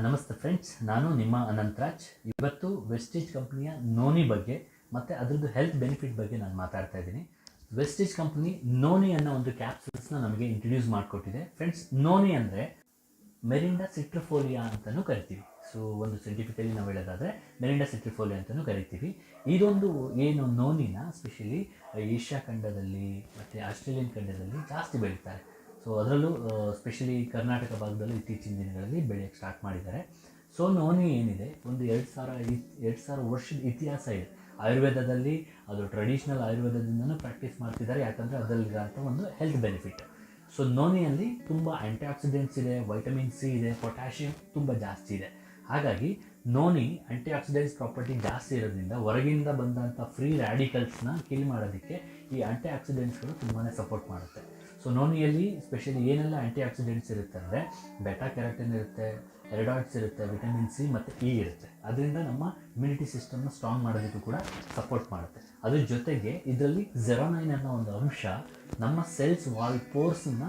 ನಮಸ್ತೆ ಫ್ರೆಂಡ್ಸ್, ನಾನು ನಿಮ್ಮ ಅನಂತರಾಜ್. ಇವತ್ತು ವೆಸ್ಟೀಜ್ ಕಂಪ್ನಿಯ ನೋನಿ ಬಗ್ಗೆ ಮತ್ತು ಅದರದ್ದು ಹೆಲ್ತ್ ಬೆನಿಫಿಟ್ ಬಗ್ಗೆ ನಾನು ಮಾತಾಡ್ತಾ ಇದ್ದೀನಿ. ವೆಸ್ಟೀಜ್ ಕಂಪ್ನಿ ನೋನಿ ಅನ್ನೋ ಒಂದು ಕ್ಯಾಪ್ಸೂಲ್ಸ್ನ ನಮಗೆ ಇಂಟ್ರೊಡ್ಯೂಸ್ ಮಾಡಿಕೊಟ್ಟಿದೆ. ಫ್ರೆಂಡ್ಸ್, ನೋನಿ ಅಂದರೆ ಮೆರಿಂಡಾ ಸಿಟ್ರಿಫೋಲಿಯಾ ಅಂತಲೂ ಕರಿತೀವಿ. ಸೊ ಒಂದು ಸೈಂಟಿಫಿಕಲಿ ನಾವು ಹೇಳೋದಾದರೆ ಮೆರಿಂಡಾ ಸಿಟ್ರಿಫೋಲಿಯಾ ಅಂತಲೂ ಕರಿತೀವಿ. ಇದೊಂದು ಏನು ನೋನಿನ ಸ್ಪೆಷಲಿ ಏಷ್ಯಾ ಖಂಡದಲ್ಲಿ ಮತ್ತು ಆಸ್ಟ್ರೇಲಿಯನ್ ಖಂಡದಲ್ಲಿ ಜಾಸ್ತಿ ಬೆಳೀತಾರೆ. ಸೊ ಅದರಲ್ಲೂ ಸ್ಪೆಷಲಿ ಕರ್ನಾಟಕ ಭಾಗದಲ್ಲೂ ಇತ್ತೀಚಿನ ದಿನಗಳಲ್ಲಿ ಬೆಳೆಯೋಕ್ಕೆ ಸ್ಟಾರ್ಟ್ ಮಾಡಿದ್ದಾರೆ. ಸೊ ನೋನಿ ಏನಿದೆ, ಒಂದು 2000 ವರ್ಷದ ಇತಿಹಾಸ ಇದೆ. ಆಯುರ್ವೇದದಲ್ಲಿ ಅದು ಟ್ರೆಡಿಷ್ನಲ್ ಆಯುರ್ವೇದದಿಂದನೂ ಪ್ರಾಕ್ಟೀಸ್ ಮಾಡ್ತಿದ್ದಾರೆ, ಯಾಕಂದರೆ ಅದರಲ್ಲಿರೋಂಥ ಒಂದು ಹೆಲ್ತ್ ಬೆನಿಫಿಟ್. ಸೊ ನೋನಿಯಲ್ಲಿ ತುಂಬ ಆ್ಯಂಟಿ ಆಕ್ಸಿಡೆಂಟ್ಸ್ ಇದೆ, ವೈಟಮಿನ್ ಸಿ ಇದೆ, ಪೊಟ್ಯಾಷಿಯಮ್ ತುಂಬ ಜಾಸ್ತಿ ಇದೆ. ಹಾಗಾಗಿ ನೋನಿ ಆ್ಯಂಟಿ ಆಕ್ಸಿಡೆಂಟ್ಸ್ ಪ್ರಾಪರ್ಟಿ ಜಾಸ್ತಿ ಇರೋದ್ರಿಂದ ಹೊರಗಿಂದ ಬಂದಂಥ ಫ್ರೀ ರ್ಯಾಡಿಕಲ್ಸ್ನ ಕಿಲ್ ಮಾಡೋದಕ್ಕೆ ಈ ಆ್ಯಂಟಿ ಆಕ್ಸಿಡೆಂಟ್ಸ್ಗಳು ತುಂಬಾ ಸಪೋರ್ಟ್ ಮಾಡುತ್ತೆ. ಸೊ ನೋನಿಯಲ್ಲಿ ಸ್ಪೆಷಲಿ ಏನೆಲ್ಲ ಆ್ಯಂಟಿ ಆಕ್ಸಿಡೆಂಟ್ಸ್ ಇರುತ್ತೆ ಅಂದರೆ ಬೆಟಾ ಕೆರಾಟಿನ್ ಇರುತ್ತೆ, ಎರಡಾಯ್ಡ್ಸ್ ಇರುತ್ತೆ, ವಿಟಮಿನ್ ಸಿ ಮತ್ತು ಇ ಇರುತ್ತೆ. ಅದರಿಂದ ನಮ್ಮ ಇಮ್ಯುನಿಟಿ ಸಿಸ್ಟಮ್ನ ಸ್ಟ್ರಾಂಗ್ ಮಾಡೋದಕ್ಕೂ ಕೂಡ ಸಪೋರ್ಟ್ ಮಾಡುತ್ತೆ. ಅದ್ರ ಜೊತೆಗೆ ಇದರಲ್ಲಿ ಜೆರೋನೈನ್ ಅನ್ನೋ ಒಂದು ಅಂಶ ನಮ್ಮ ಸೆಲ್ಸ್ ವಾಲ್ ಪೋರ್ಸನ್ನ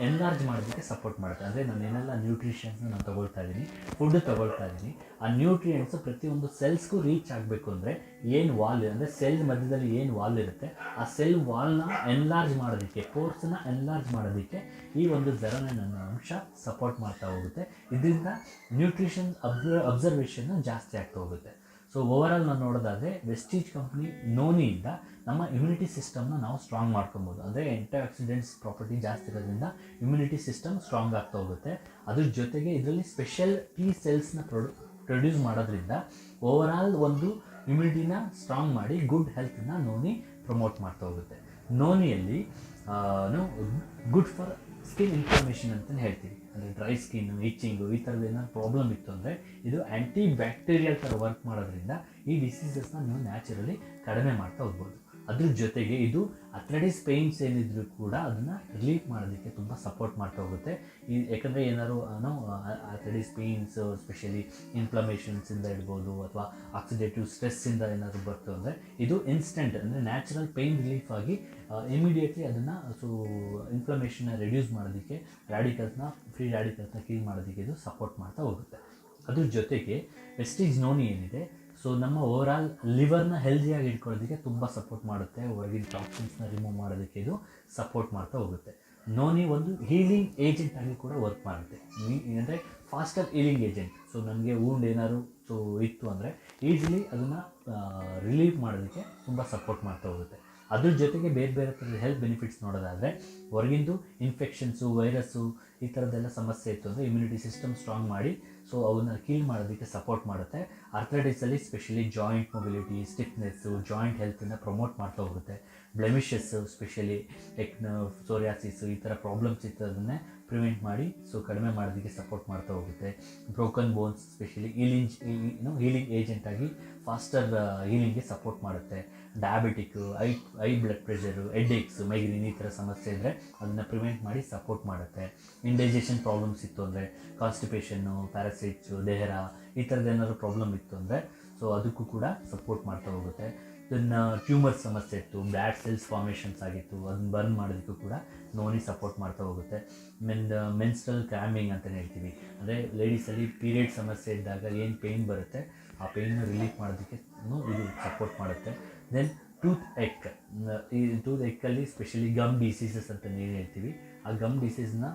ಎನ್ಲಾರ್ಜ್ ಮಾಡೋದಕ್ಕೆ ಸಪೋರ್ಟ್ ಮಾಡುತ್ತೆ. ಅಂದರೆ ನಾನು ಏನೆಲ್ಲ ನ್ಯೂಟ್ರಿಷನ್ಸ್ನ ನಾನು ತೊಗೊಳ್ತಾ ಇದ್ದೀನಿ, ಫುಡ್ ತೊಗೊಳ್ತಾ ಇದ್ದೀನಿ, ಆ ನ್ಯೂಟ್ರಿಯೆಂಟ್ಸು ಪ್ರತಿಯೊಂದು ಸೆಲ್ಸ್ಗೂ ರೀಚ್ ಆಗಬೇಕು ಅಂದರೆ ಏನು ವಾಲ್ ಅಂದರೆ ಸೆಲ್ ಮಧ್ಯದಲ್ಲಿ ಏನು ವಾಲ್ ಇರುತ್ತೆ, ಆ ಸೆಲ್ ವಾಲ್ನ ಎನ್ಲಾರ್ಜ್ ಮಾಡೋದಕ್ಕೆ, ಪೋರ್ಸ್ನ ಎನ್ಲಾರ್ಜ್ ಮಾಡೋದಕ್ಕೆ ಈ ಒಂದು ಜೆರೋನೈನ್ ಅನ್ನೋ ಅಂಶ ಸಪೋರ್ಟ್ ಮಾಡ್ತಾ ಹೋಗುತ್ತೆ. ಇದರಿಂದ ನ್ಯೂಟ್ರಿಷನ್ ಅಬ್ಸರ್ವೇಷನ್ ಜಾಸ್ತಿ ಆಗ್ತಾ ಹೋಗುತ್ತೆ. ಸೊ ಓವರಾಲ್ ನಾನು ನೋಡೋದಾದರೆ ವೆಸ್ಟೀಜ್ ಕಂಪ್ನಿ ನೋನಿಯಿಂದ ನಮ್ಮ ಇಮ್ಯುನಿಟಿ ಸಿಸ್ಟಮ್ನ ನಾವು ಸ್ಟ್ರಾಂಗ್ ಮಾಡ್ಕೊಬೋದು. ಅಂದರೆ ಆ್ಯಂಟಿ ಆಕ್ಸಿಡೆಂಟ್ಸ್ ಪ್ರಾಪರ್ಟಿ ಜಾಸ್ತಿ ಇರೋದ್ರಿಂದ ಇಮ್ಯುನಿಟಿ ಸಿಸ್ಟಮ್ ಸ್ಟ್ರಾಂಗ್ ಆಗ್ತಾ ಹೋಗುತ್ತೆ. ಅದ್ರ ಜೊತೆಗೆ ಇದರಲ್ಲಿ ಸ್ಪೆಷಲ್ ಟಿ ಸೆಲ್ಸ್ನ ಪ್ರೊಡ್ಯೂಸ್ ಮಾಡೋದ್ರಿಂದ ಓವರಾಲ್ ಒಂದು ಇಮ್ಯುನಿಟಿನ ಸ್ಟ್ರಾಂಗ್ ಮಾಡಿ ಗುಡ್ ಹೆಲ್ತನ್ನ ನೋನಿ ಪ್ರಮೋಟ್ ಮಾಡ್ತಾ ಹೋಗುತ್ತೆ. ನೋನಿಯಲ್ಲಿ ಗುಡ್ ಫಾರ್ ಸ್ಕಿನ್ ಇನ್ಫ್ಲಮೇಷನ್ ಅಂತಲೇ ಹೇಳ್ತೀವಿ. ಅಂದರೆ ಡ್ರೈ ಸ್ಕಿನ್ನು, ಇಚ್ಚಿಂಗು, ಈ ಥರದ್ದು ಏನಾದ್ರು ಪ್ರಾಬ್ಲಮ್ ಇತ್ತು ಅಂದರೆ ಇದು ಆ್ಯಂಟಿ ಬ್ಯಾಕ್ಟೀರಿಯಲ್ ಥರ ವರ್ಕ್ ಮಾಡೋದ್ರಿಂದ ಈ ಡಿಸೀಸಸ್ನ ನೀವು ನ್ಯಾಚುರಲಿ ಕಡಿಮೆ ಮಾಡ್ತಾ ಹೋಗ್ಬೋದು. ಅದ್ರ ಜೊತೆಗೆ ಇದು ಅಥ್ಲೆಟಿಸ್ ಪೇಯ್ನ್ಸ್ ಏನಿದ್ರು ಕೂಡ ಅದನ್ನು ರಿಲೀಫ್ ಮಾಡೋದಕ್ಕೆ ತುಂಬ ಸಪೋರ್ಟ್ ಮಾಡ್ತಾ ಹೋಗುತ್ತೆ. ಯಾಕಂದರೆ ಏನಾದ್ರು ಅಥ್ಲೆಟಿಸ್ ಪೇಯ್ನ್ಸ್ ಸ್ಪೆಷಲಿ ಇನ್ಫ್ಲಮೇಷನ್ಸಿಂದ ಇರ್ಬೋದು ಅಥವಾ ಆಕ್ಸಿಡೇಟಿವ್ ಸ್ಟ್ರೆಸ್ಸಿಂದ ಏನಾದರೂ ಬರ್ತದೆ ಅಂದರೆ ಇದು ಇನ್ಸ್ಟೆಂಟ್ ಅಂದರೆ ನ್ಯಾಚುರಲ್ ಪೇಯ್ನ್ ರಿಲೀಫ್ ಆಗಿ ಇಮಿಡಿಯೇಟ್ಲಿ ಅದನ್ನು ಇನ್ಫ್ಲಮೇಷನ್ನ ರೆಡ್ಯೂಸ್ ಮಾಡೋದಕ್ಕೆ, ಫ್ರೀ ರ್ಯಾಡಿಕಲ್ಸ್ನ ಕ್ಲೀನ್ ಮಾಡೋದಕ್ಕೆ ಇದು ಸಪೋರ್ಟ್ ಮಾಡ್ತಾ ಹೋಗುತ್ತೆ. ಅದ್ರ ಜೊತೆಗೆ ವೆಸ್ಟೀಜ್ ನೋನಿ ಏನಿದೆ, ಸೊ ನಮ್ಮ ಓವರಾಲ್ ಲಿವರ್ನ ಹೆಲ್ದಿಯಾಗಿ ಇಟ್ಕೊಳ್ಳೋದಕ್ಕೆ ತುಂಬ ಸಪೋರ್ಟ್ ಮಾಡುತ್ತೆ. ಹೊರಗಿನ ಟಾಕ್ಸಿನ್ಸ್ನ ರಿಮೂವ್ ಮಾಡೋದಕ್ಕೆ ಇದು ಸಪೋರ್ಟ್ ಮಾಡ್ತಾ ಹೋಗುತ್ತೆ. ನೋನಿ ಒಂದು ಹೀಲಿಂಗ್ ಏಜೆಂಟ್ ಆಗಿ ಕೂಡ ವರ್ಕ್ ಮಾಡುತ್ತೆ. ಅಂದರೆ ಫಾಸ್ಟರ್ ಹೀಲಿಂಗ್ ಏಜೆಂಟ್. ಸೊ ನನಗೆ ವೂಂಡ್ ಏನಾದ್ರು ಇತ್ತು ಅಂದರೆ ಈಸಿಲಿ ಅದನ್ನು ರಿಲೀವ್ ಮಾಡೋದಕ್ಕೆ ತುಂಬ ಸಪೋರ್ಟ್ ಮಾಡ್ತಾ ಹೋಗುತ್ತೆ. ಅದ್ರ ಜೊತೆಗೆ ಬೇರೆ ಬೇರೆ ಥರದ ಹೆಲ್ತ್ ಬೆನಿಫಿಟ್ಸ್ ನೋಡೋದಾದರೆ ಹೊರಗಿಂದು ಇನ್ಫೆಕ್ಷನ್ಸು, ವೈರಸ್ಸು ಈ ಥರದ್ದೆಲ್ಲ ಸಮಸ್ಯೆ ಇತ್ತು ಅಂದರೆ ಇಮ್ಯುನಿಟಿ ಸಿಸ್ಟಮ್ ಸ್ಟ್ರಾಂಗ್ ಮಾಡಿ ಸೊ ಅವನ್ನ ಕೀಲ್ ಮಾಡೋದಕ್ಕೆ ಸಪೋರ್ಟ್ ಮಾಡುತ್ತೆ. ಅಥ್ಲೆಟಿಕ್ಸಲ್ಲಿ specially joint mobility, stiffness, joint ಹೆಲ್ತನ್ನು ಪ್ರಮೋಟ್ ಮಾಡ್ತಾ ಹೋಗುತ್ತೆ. ಬ್ಲೆಮಿಷಸ್ಸು ಸ್ಪೆಷಲಿ ಸೋರಿಯಾಸಿಸು ಈ ಥರ ಪ್ರಾಬ್ಲಮ್ಸ್ ಇತ್ತದನ್ನೇ ಪ್ರಿವೆಂಟ್ ಮಾಡಿ ಸೊ ಕಡಿಮೆ ಮಾಡೋದಕ್ಕೆ ಸಪೋರ್ಟ್ ಮಾಡ್ತಾ ಹೋಗುತ್ತೆ. Broken bones specially healing agent ಆಗಿ ಫಾಸ್ಟರ್ ಹೀಲಿಂಗ್ಗೆ ಸಪೋರ್ಟ್ ಮಾಡುತ್ತೆ. Diabetic, high blood pressure, headaches, migraine ಈ ಥರ ಸಮಸ್ಯೆ ಇದ್ದರೆ ಅದನ್ನು ಪ್ರಿವೆಂಟ್ ಮಾಡಿ ಸಪೋರ್ಟ್ ಮಾಡುತ್ತೆ. ಇಂಡೈಜೆಷನ್ ಪ್ರಾಬ್ಲಮ್ಸ್ ಇತ್ತು ಅಂದರೆ ಕಾನ್ಸ್ಟಿಪೇಷನ್ನು, ಪ್ಯಾರಾಸೈಟ್ಸು, ದೇಹರ ಈ ಥರದ್ದು ಏನಾದರೂ ಪ್ರಾಬ್ಲಮ್ ಇತ್ತು ಅಂದರೆ ಸೊ ಅದಕ್ಕೂ ಕೂಡ ಸಪೋರ್ಟ್ ಮಾಡ್ತಾ ಹೋಗುತ್ತೆ. ಇದನ್ನು ಟ್ಯೂಮರ್ ಸಮಸ್ಯೆ ಇತ್ತು, ಬ್ಯಾಡ್ ಸೆಲ್ಸ್ ಫಾರ್ಮೇಷನ್ಸ್ ಆಗಿತ್ತು, ಅದನ್ನ ಬರ್ನ್ ಮಾಡೋದಕ್ಕೂ ಕೂಡ ನೋನಿ ಸಪೋರ್ಟ್ ಮಾಡ್ತಾ ಹೋಗುತ್ತೆ. ಮೆನ್ಸ್ಟ್ರಲ್ ಕ್ರ್ಯಾಮಿಂಗ್ ಅಂತಲೇ ಹೇಳ್ತೀವಿ. ಅಂದರೆ ಲೇಡೀಸಲ್ಲಿ ಪೀರಿಯಡ್ ಸಮಸ್ಯೆ ಇದ್ದಾಗ ಏನು ಪೇಯ್ನ್ ಬರುತ್ತೆ ಆ ಪೇಯ್ನ ರಿಲೀಫ್ ಮಾಡೋದಕ್ಕೆ ಇದು ಸಪೋರ್ಟ್ ಮಾಡುತ್ತೆ. ದೆನ್ ಟೂತ್ ಎಕ್ಕಲ್ಲಿ ಸ್ಪೆಷಲಿ ಗಮ್ ಡಿಸೀಸಸ್ ಅಂತ ಏನು ಹೇಳ್ತೀವಿ, ಆ ಗಮ್ ಡಿಸೀಸ್ನ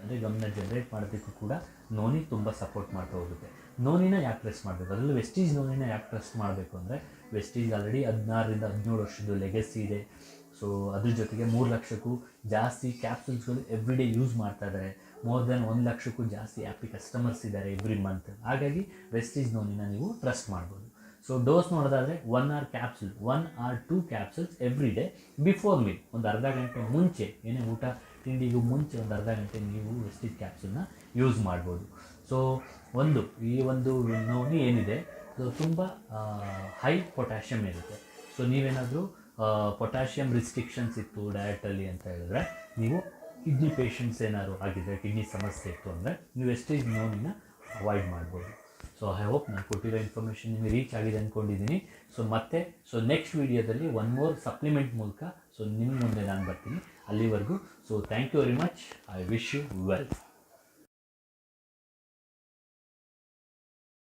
ಅಂದರೆ ಗಮ್ನ ಜನ್ರೇಟ್ ಮಾಡೋದಕ್ಕೂ ಕೂಡ ನೋನಿ ತುಂಬ ಸಪೋರ್ಟ್ ಮಾಡ್ತಾ ಹೋಗುತ್ತೆ. ನೋನಿನ ಯಾಕೆ ಟ್ರಸ್ಟ್ ಮಾಡಬೇಕು, ಅದರಲ್ಲೂ ವೆಸ್ಟೀಜ್ ನೋನಿನ ಯಾಕೆ ಟ್ರಸ್ಟ್ ಮಾಡಬೇಕು ಅಂದರೆ ವೆಸ್ಟೀಜ್ ಆಲ್ರೆಡಿ 16 ವರ್ಷದ ಲೆಗಸಿ ಇದೆ. ಸೊ ಅದ್ರ ಜೊತೆಗೆ 3 ಲಕ್ಷಕ್ಕೂ ಜಾಸ್ತಿ ಕ್ಯಾಪ್ಸೂಲ್ಸ್ಗಳು ಎವ್ರಿ ಡೇ ಯೂಸ್ ಮಾಡ್ತಾ ಇದ್ದಾರೆ. ಮೋರ್ ದೆನ್ 1 ಲಕ್ಷಕ್ಕೂ ಜಾಸ್ತಿ ಹ್ಯಾಪಿ ಕಸ್ಟಮರ್ಸ್ ಇದ್ದಾರೆ ಎವ್ರಿ ಮಂತ್. ಹಾಗಾಗಿ ವೆಸ್ಟೀಜ್ ನೋನಿನ ನೀವು ಟ್ರಸ್ಟ್ ಮಾಡ್ಬೋದು. ಸೊ ಡೋಸ್ ನೋಡೋದಾದರೆ 1 or 2 capsules every day before meal. ಒಂದು ಅರ್ಧ ಗಂಟೆ ಮುಂಚೆ, ಏನೇ ಊಟ ತಿಂಡಿಗೂ ಮುಂಚೆ ಒಂದು ಅರ್ಧ ಗಂಟೆ ನೀವು ವೆಸ್ಟೀಜ್ ಕ್ಯಾಪ್ಸೂಲ್ನ ಯೂಸ್ ಮಾಡ್ಬೋದು. ಸೊ ಈ ಒಂದು ನೋನಿ ಏನಿದೆ ಅದು ತುಂಬ ಹೈ ಪೊಟ್ಯಾಷಿಯಮ್ ಇರುತ್ತೆ. ಸೊ ನೀವೇನಾದರೂ ಪೊಟ್ಯಾಷಿಯಮ್ ರಿಸ್ಟ್ರಿಕ್ಷನ್ಸ್ ಇತ್ತು ಡಯಟಲ್ಲಿ ಅಂತ ಹೇಳಿದ್ರೆ, ನೀವು ಕಿಡ್ನಿ ಪೇಷಂಟ್ಸ್ ಏನಾದ್ರು ಆಗಿದ್ದರೆ, ಕಿಡ್ನಿ ಸಮಸ್ಯೆ ಇತ್ತು ಅಂದರೆ ನೀವು ವೆಸ್ಟೀಜ್ ನೋನಿನ ಅವಾಯ್ಡ್ ಮಾಡ್ಬೋದು. ಸೊ ಐ ಹೋಪ್ ನಾನು ಕೊಟ್ಟಿರೋ ಇನ್ಫಾರ್ಮೇಷನ್ ನಿಮಗೆ ರೀಚ್ ಆಗಿದೆ ಅಂದ್ಕೊಂಡಿದ್ದೀನಿ. ಸೊ ನೆಕ್ಸ್ಟ್ ವೀಡಿಯೋದಲ್ಲಿ ಒನ್ ಮೋರ್ ಸಪ್ಲಿಮೆಂಟ್ ಮೂಲಕ ನಿಮ್ಮ ಮುಂದೆ ನಾನು ಬರ್ತೀನಿ. ಅಲ್ಲಿವರೆಗೂ thank you very much. I wish you well.